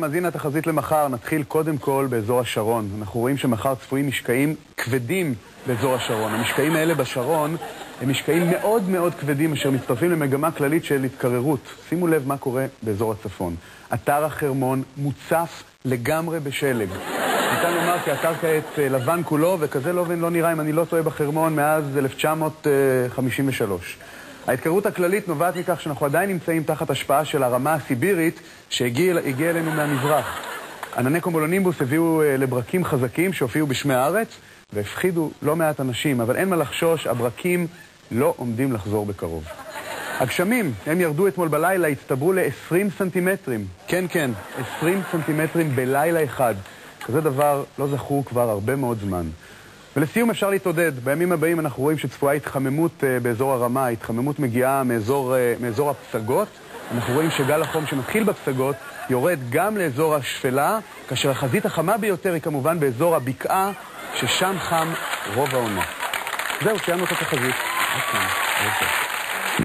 מאזין התחזית למחר, נתחיל קודם כל באזור השרון. אנחנו רואים שמחר צפויים משקעים כבדים באזור השרון. המשקעים האלה בשרון הם משקעים מאוד מאוד כבדים אשר מצטרפים למגמה כללית של התקררות. שימו לב מה קורה באזור הצפון. אתר החרמון מוצף לגמרי בשלג. ניתן לומר כי אתר כעת לבן כולו, וכזה לא נראה אם אני לא טועה בחרמון מאז 1953. ההתקררות הכללית נובעת מכך שאנחנו עדיין נמצאים תחת השפעה של הרמה הסיבירית שהגיעה אלינו מהמזרח. ענני קומולונימבוס הביאו לברקים חזקים שהופיעו בשמי הארץ והפחידו לא מעט אנשים, אבל אין מה לחשוש, הברקים לא עומדים לחזור בקרוב. הגשמים, הם ירדו אתמול בלילה, הצטברו ל-20 סנטימטרים. כן, 20 סנטימטרים בלילה אחד. כזה דבר לא זכור כבר הרבה מאוד זמן. ולסיום אפשר להתעודד. בימים הבאים אנחנו רואים שצפויה התחממות באזור הרמה. ההתחממות מגיעה מאזור הפסגות. אנחנו רואים שגל החום שמתחיל בפסגות יורד גם לאזור השפלה, כאשר החזית החמה ביותר היא כמובן באזור הבקעה, ששם חם רוב העונה. זהו, סיימנו את התחזית.